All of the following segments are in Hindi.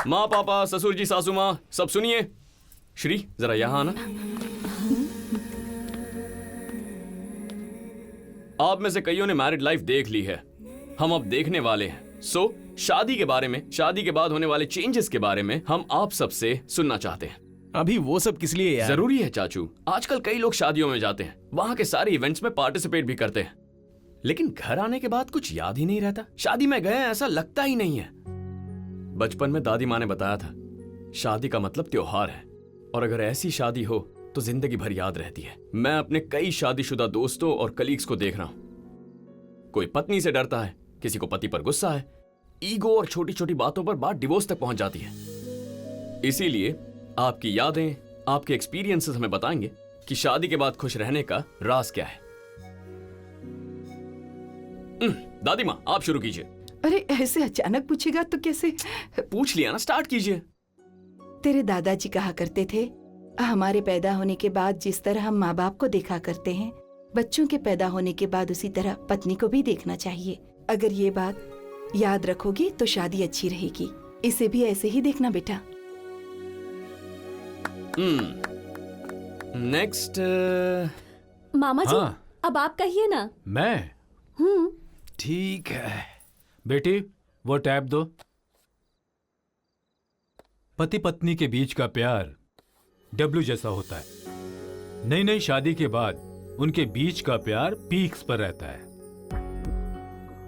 माँ पापा ससुर जी सासू माँ सब सुनिए। श्री जरा यहाँ आना। आप में से कईयों ने मैरिड लाइफ देख ली है, हम अब देखने वाले हैं। सो शादी के बारे में, शादी के बाद होने वाले चेंजेस के बारे में हम आप सबसे सुनना चाहते हैं। अभी वो सब किस लिए यार? जरूरी है चाचू। आजकल कई लोग शादियों में जाते हैं, वहां के सारे इवेंट्स में पार्टिसिपेट भी करते हैं, लेकिन घर आने के बाद कुछ याद ही नहीं रहता। शादी में गए ऐसा लगता ही नहीं है। बचपन में दादी माँ ने बताया था, शादी का मतलब त्योहार है, और अगर ऐसी शादी हो तो जिंदगी भर याद रहती है। मैं अपने कई शादीशुदा दोस्तों और कलीग्स को देख रहा हूं। कोई पत्नी से डरता है, किसी को पति पर गुस्सा है, ईगो और छोटी छोटी बातों पर बात डिवोर्स तक पहुंच जाती है। इसीलिए आपकी यादें, आपके एक्सपीरियंसेस हमें बताएंगे कि शादी के बाद खुश रहने का राज क्या है। दादी माँ आप शुरू कीजिए। अरे ऐसे अचानक पूछेगा तो कैसे? पूछ लिया ना, स्टार्ट कीजिए। तेरे दादाजी कहा करते थे, हमारे पैदा होने के बाद जिस तरह हम माँ बाप को देखा करते हैं, बच्चों के पैदा होने के बाद उसी तरह पत्नी को भी देखना चाहिए। अगर ये बात याद रखोगी तो शादी अच्छी रहेगी। इसे भी ऐसे ही देखना बेटा। नेक्स्ट। मामा जी हाँ। अब आप कहिए ना। मैं? ठीक है बेटी, वो टैब दो। पति पत्नी के बीच का प्यार डब्ल्यू जैसा होता है। नई नई शादी के बाद उनके बीच का प्यार पीक्स पर रहता है।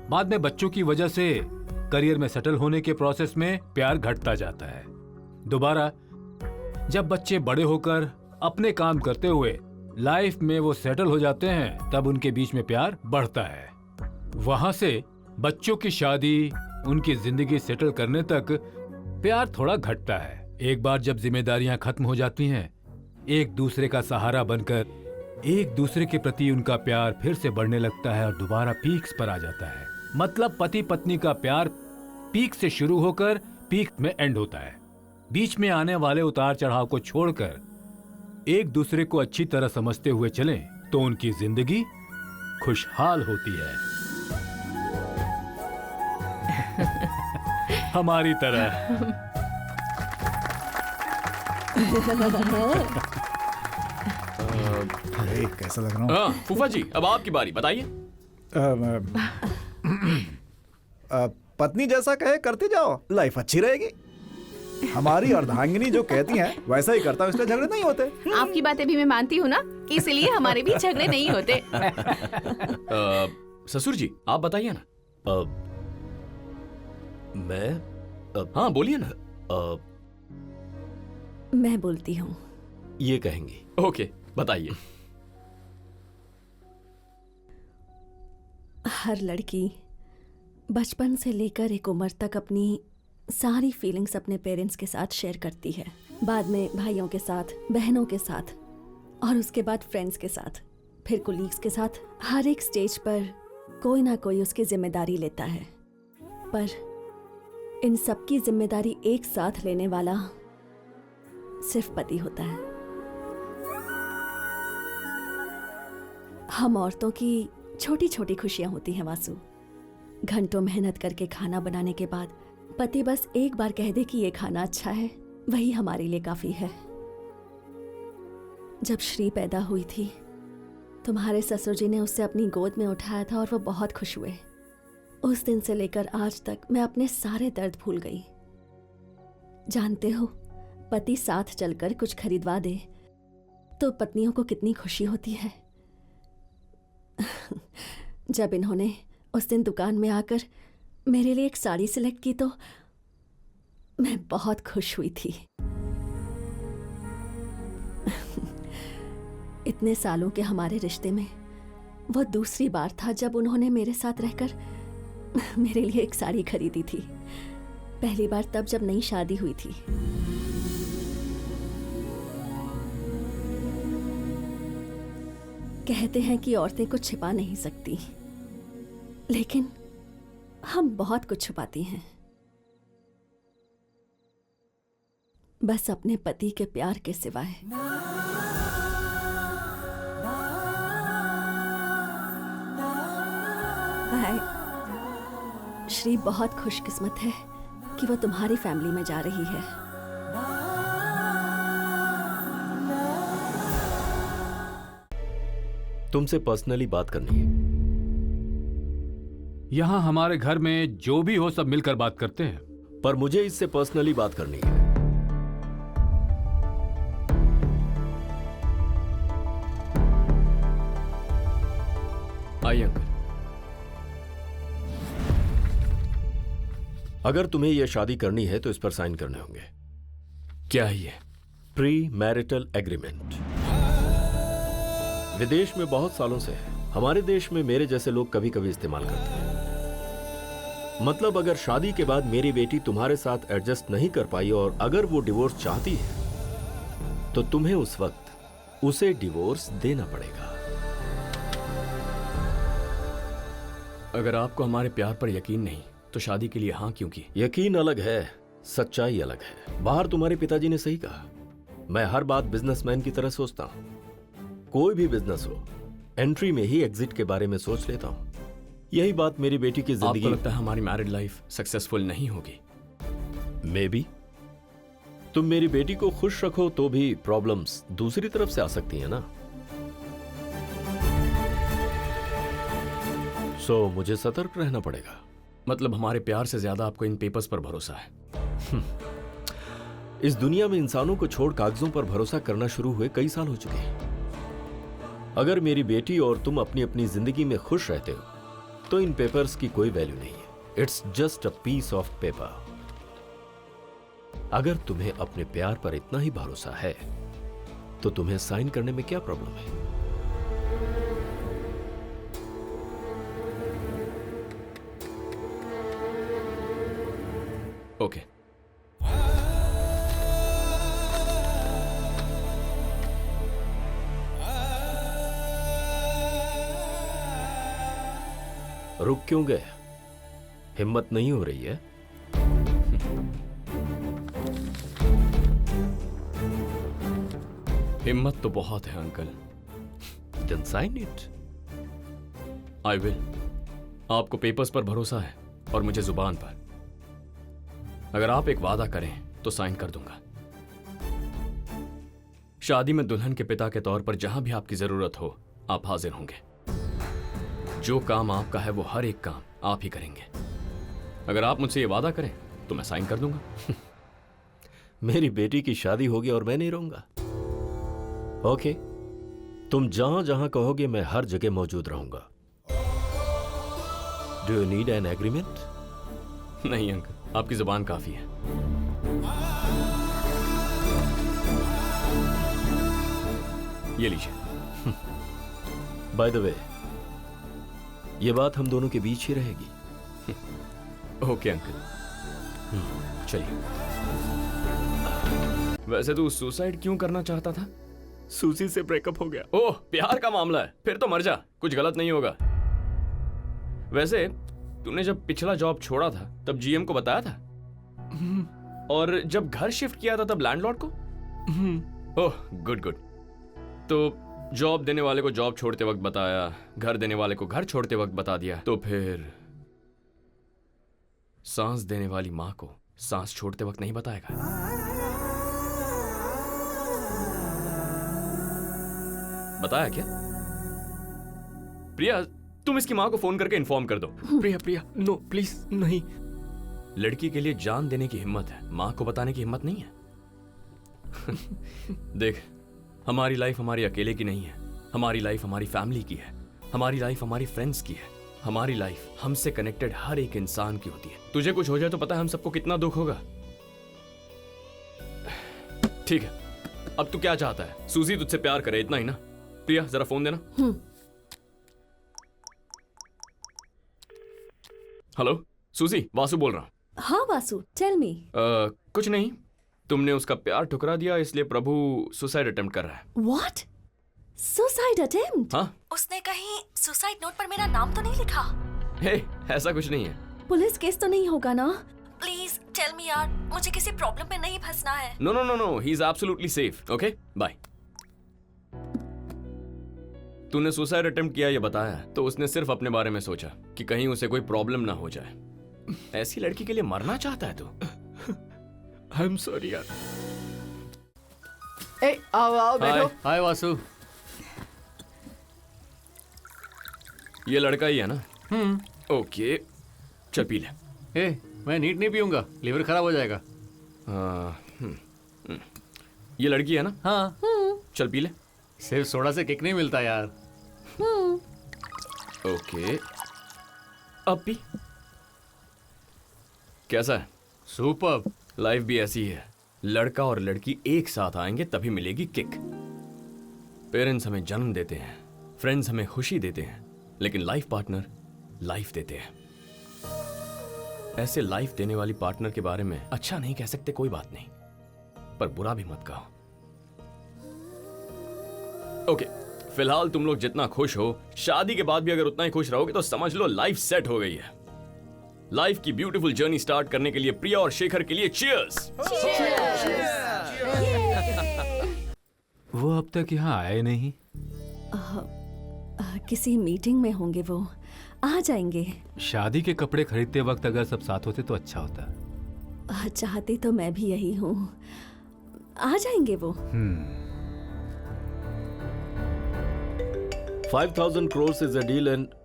बाद में बच्चों की वजह से करियर में सेटल होने के प्रोसेस में प्यार घटता जाता है। दोबारा जब बच्चे बड़े होकर अपने काम करते हुए लाइफ में वो सेटल हो जाते हैं, तब उनके बीच में प्यार बढ़ता है। वहां से बच्चों की शादी, उनकी जिंदगी सेटल करने तक प्यार थोड़ा घटता है। एक बार जब जिम्मेदारियां खत्म हो जाती हैं, एक दूसरे का सहारा बनकर एक दूसरे के प्रति उनका प्यार फिर से बढ़ने लगता है और दोबारा पीक्स पर आ जाता है। मतलब पति पत्नी का प्यार पीक से शुरू होकर पीक में एंड होता है। बीच में आने वाले उतार चढ़ाव को छोड़कर एक दूसरे को अच्छी तरह समझते हुए चलें तो उनकी जिंदगी खुशहाल होती है। हमारी तरह। अरे कैसा लग रहा हूँ? हाँ फूफा जी अब आपकी बारी, बताइए। पत्नी जैसा कहे करते जाओ, लाइफ अच्छी रहेगी। हमारी अर्धांगिनी जो कहती हैं वैसा ही करता हूँ, इसलिए झगड़े नहीं होते। आपकी बातें भी मैं मानती हूँ ना, इसलिए हमारे भी झगड़े नहीं होते। ससुर जी आप बताइए ना। मैं हाँ बोलिए ना। मैं बोलती हूँ। ये कहेंगी। ओके बताइए। हर लड़की बचपन से लेकर एक उम्र तक अपनी सारी फीलिंग्स अपने पेरेंट्स के साथ शेयर करती है। बाद में भाइयों के साथ, बहनों के साथ, और उसके बाद फ्रेंड्स के साथ, फिर कोलीग्स के साथ। हर एक स्टेज पर कोई ना कोई उसकी जिम्मेदारी लेता है, पर इन सबकी जिम्मेदारी एक साथ लेने वाला सिर्फ पति होता है। हम औरतों की छोटी छोटी खुशियां होती हैं वासु। घंटों मेहनत करके खाना बनाने के बाद पति बस एक बार कह दे कि ये खाना अच्छा है, वही हमारे लिए काफी है। जब श्री पैदा हुई थी, तुम्हारे ससुर जी ने उससे अपनी गोद में उठाया था और वो बहुत खुश हुए। उस दिन से लेकर आज तक मैं अपने सारे दर्द भूल गई। जानते हो, पति साथ चलकर कुछ खरीदवा दे तो पत्नियों को कितनी खुशी होती है। जब इन्होंने उस दिन दुकान में आकर मेरे लिए एक साड़ी सिलेक्ट की तो मैं बहुत खुश हुई थी। इतने सालों के हमारे रिश्ते में वो दूसरी बार था जब उन्होंने मेरे साथ रहकर मेरे लिए एक साड़ी खरीदी थी। पहली बार तब जब नई शादी हुई थी। कहते हैं कि औरतें कुछ छिपा नहीं सकती, लेकिन हम बहुत कुछ छुपाती हैं, बस अपने पति के प्यार के सिवाय। श्री बहुत खुशकिस्मत है कि वो तुम्हारी फैमिली में जा रही है। तुमसे पर्सनली बात करनी है। यहां हमारे घर में जो भी हो सब मिलकर बात करते हैं। पर मुझे इससे पर्सनली बात करनी है। आइए अंकल। अगर तुम्हें यह शादी करनी है तो इस पर साइन करने होंगे। क्या है ये? Pre marital agreement. विदेश में बहुत सालों से है, हमारे देश में मेरे जैसे लोग कभी कभी इस्तेमाल करते हैं। मतलब अगर शादी के बाद मेरी बेटी तुम्हारे साथ एडजस्ट नहीं कर पाई और अगर वो डिवोर्स चाहती है तो तुम्हें उस वक्त उसे डिवोर्स देना पड़ेगा। अगर आपको हमारे प्यार पर यकीन नहीं तो शादी के लिए हाँ क्यों की? यकीन अलग है, सच्चाई अलग है। बाहर तुम्हारे पिताजी ने सही कहा, मैं हर बात बिजनेसमैन की तरह सोचता हूं। कोई भी बिजनेस हो, एंट्री में ही एग्जिट के बारे में सोच लेता हूं। यही बात मेरी बेटी की जिंदगी। आपको लगता है हमारी मैरिड लाइफ सक्सेसफुल नहीं होगी? May be. तुम मेरी बेटी को खुश रखो तो भी प्रॉब्लम्स दूसरी तरफ से आ सकती है ना। सो मुझे सतर्क रहना पड़ेगा। मतलब हमारे प्यार से ज्यादा आपको इन पेपर्स पर भरोसा है? इस दुनिया में इंसानों को छोड़ कागजों पर भरोसा करना शुरू हुए कई साल हो चुके हैं। अगर मेरी बेटी और तुम अपनी अपनी जिंदगी में खुश रहते हो तो इन पेपर्स की कोई वैल्यू नहीं है। It's just a piece of paper. अगर तुम्हें अपने प्यार पर इतना ही भरोसा है तो तुम्हें साइन करने में क्या प्रॉब्लम है? ओके। रुक क्यों गए? हिम्मत नहीं हो रही है? हिम्मत तो बहुत है uncle. Then sign it. I will. आपको पेपर्स पर भरोसा है और मुझे जुबान पर। अगर आप एक वादा करें तो साइन कर दूंगा। शादी में दुल्हन के पिता के तौर पर जहां भी आपकी जरूरत हो आप हाजिर होंगे। जो काम आपका है वो हर एक काम आप ही करेंगे। अगर आप मुझसे ये वादा करें तो मैं साइन कर दूंगा। मेरी बेटी की शादी होगी और मैं नहीं रहूंगा। ओके, तुम जहां जहां कहोगे मैं हर जगह मौजूद रहूंगा। Do you need an agreement? नहीं अंकल, आपकी जुबान काफी है। ये लीजिए। बाय द वे, ये बात हम दोनों के बीच ही रहेगी। ओके अंकल, चलिए। वैसे तू सुसाइड क्यों करना चाहता था? सूजी से ब्रेकअप हो गया। ओह, प्यार का मामला है, फिर तो मर जा, कुछ गलत नहीं होगा। वैसे तूने जब पिछला जॉब छोड़ा था तब जीएम को बताया था? और जब घर शिफ्ट किया था तब लैंडलॉर्ड को? Oh good good. तो जॉब देने वाले को जॉब छोड़ते वक्त बताया, घर देने वाले को घर छोड़ते वक्त बता दिया, तो फिर सांस देने वाली मां को सांस छोड़ते वक्त नहीं बताएगा? बताया क्या? प्रिया, तुम इसकी मां को फोन करके इन्फॉर्म कर दो। प्रिया प्रिया, नो प्लीज नहीं। लड़की के लिए जान देने की हिम्मत है, मां को बताने की हिम्मत नहीं है। देख, हमारी लाइफ हमारी अकेले की नहीं है। हमारी लाइफ हमारी फैमिली की है। हमारी लाइफ हमारी फ्रेंड्स की है। हमारी लाइफ हमसे कनेक्टेड हर एक इंसान की होती है। तुझे कुछ हो जाए तो पता है हम सबको कितना दुख होगा। ठीक है, अब तू क्या चाहता है? सूजी तुझसे प्यार करे, इतना ही ना? प्रिया, जरा फोन देना। हेलो सूजी, वासु बोल रहा हूं। हाँ वासु, टेल मी। कुछ नहीं, तुमने उसका प्यार ठुकरा दिया इसलिए प्रभु सुसाइड अटेम्प्ट कर रहा है। व्हाट? Suicide attempt? हाँ? उसने कहीं सुसाइड नोट पर मेरा नाम तो नहीं लिखा? हे, ऐसा कुछ नहीं है। पुलिस केस तो नहीं होगा ना? प्लीज टेल मी यार, मुझे किसी प्रॉब्लम में नहीं फंसना है। No no no no, he is absolutely safe. Okay, bye. तूने सुसाइड अटेम्प्ट किया ये बताया तो उसने सिर्फ अपने बारे में सोचा कि कहीं उसे कोई प्रॉब्लम ना हो जाए। ऐसी लड़की के लिए मरना चाहता है तू? आई एम सॉरी यार। ए, आओ आओ बैठो। हाय वासु। ये लड़का ही है ना? ओके, चल पी ले। मैं नीट नहीं पीऊंगा, लिवर खराब हो जाएगा। ये लड़की है ना? हाँ, चल पी ले। सिर्फ सोडा से किक नहीं मिलता यार। ओके, अब पी। कैसा है? सुपर्ब। लाइफ भी ऐसी है, लड़का और लड़की एक साथ आएंगे तभी मिलेगी किक। पेरेंट्स हमें जन्म देते हैं, फ्रेंड्स हमें खुशी देते हैं, लेकिन लाइफ पार्टनर लाइफ देते हैं। ऐसे लाइफ देने वाली पार्टनर के बारे में अच्छा नहीं कह सकते, कोई बात नहीं, पर बुरा भी मत कहो। ओके, फिलहाल तुम लोग जितना खुश हो, शादी के बाद भी अगर उतना ही खुश रहोगे तो समझ लो लाइफ सेट हो गई है। लाइफ की ब्यूटीफुल जर्नी स्टार्ट करने के लिए प्रिया और शेखर के लिए चीयर्स। वो अब तक यहाँ आए नहीं। किसी मीटिंग में होंगे, वो आ जाएंगे। शादी के कपड़े खरीदते वक्त अगर सब साथ होते तो अच्छा होता। चाहती तो मैं भी यही हूँ, आ जाएंगे वो। 5,000 crores is a deal and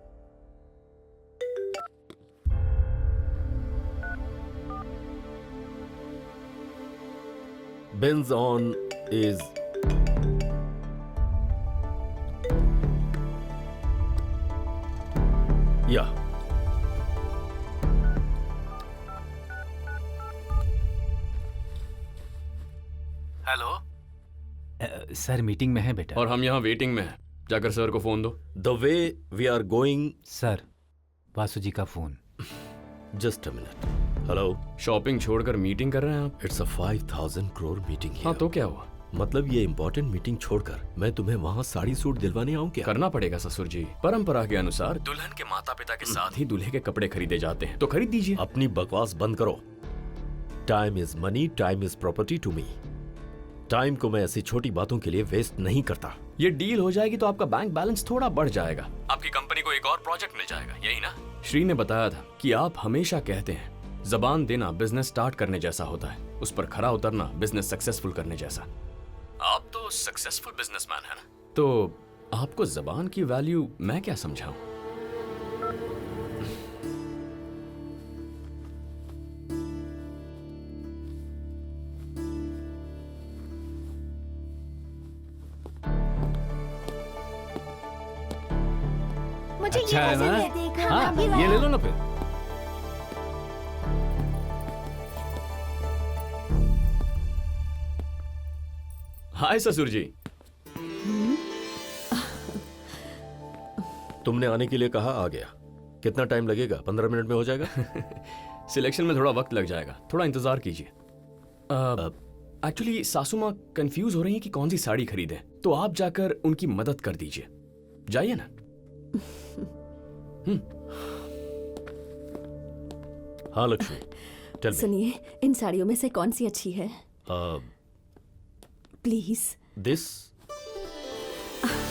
Benz on is yeah. Hello sir, meeting में है बेटा। और हम यहाँ वेटिंग में हैं, जाकर सर को फोन दो। The way we are going, sir, Vasu ji का phone. just a minute. Hello. Shopping छोड़कर मीटिंग कर रहे हैं आप? It's a 5,000 crore meeting here. हाँ, तो क्या हुआ? मतलब ये इम्पोर्टेंट मीटिंग छोड़कर मैं तुम्हें वहाँ साड़ी सूट दिलवाने आऊँ क्या? करना पड़ेगा ससुर जी। परंपरा के अनुसार दुल्हन के माता पिता के साथ ही दूल्हे के कपड़े खरीदे जाते हैं, तो खरीद दीजिए। अपनी बकवास बंद करो। Time is money, time is property to me. Time को मैं ऐसी छोटी बातों के लिए वेस्ट नहीं करता। ये डील हो जाएगी तो आपका बैंक बैलेंस थोड़ा बढ़ जाएगा, आपकी कंपनी को एक और प्रोजेक्ट मिल जाएगा, यही ना? श्री ने बताया था कि आप हमेशा कहते हैं जबान देना बिजनेस स्टार्ट करने जैसा होता है, उस पर खरा उतरना बिजनेस सक्सेसफुल करने जैसा। आप तो सक्सेसफुल बिजनेसमैन है ना, तो आपको जबान की वैल्यू मैं क्या समझाऊं? मुझे अच्छा है ना? हाँ, हाँ, ये ले लो ना फिर। हाय ससुर जी। तुमने आने के लिए कहा, आ गया। कितना टाइम लगेगा? 15 मिनट में हो जाएगा? सिलेक्शन में थोड़ा वक्त लग जाएगा, थोड़ा इंतजार कीजिए। एक्चुअली सासू माँ कंफ्यूज हो रही हैं कि कौन सी साड़ी खरीदें, तो आप जाकर उनकी मदद कर दीजिए, जाइए ना। हाँ लक्ष्मी, टेल मी। सुनिए, इन साड़ियों में से कौन सी अच्छी है? प्लीज। दिस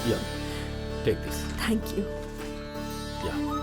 या टेक दिस। Thank you. या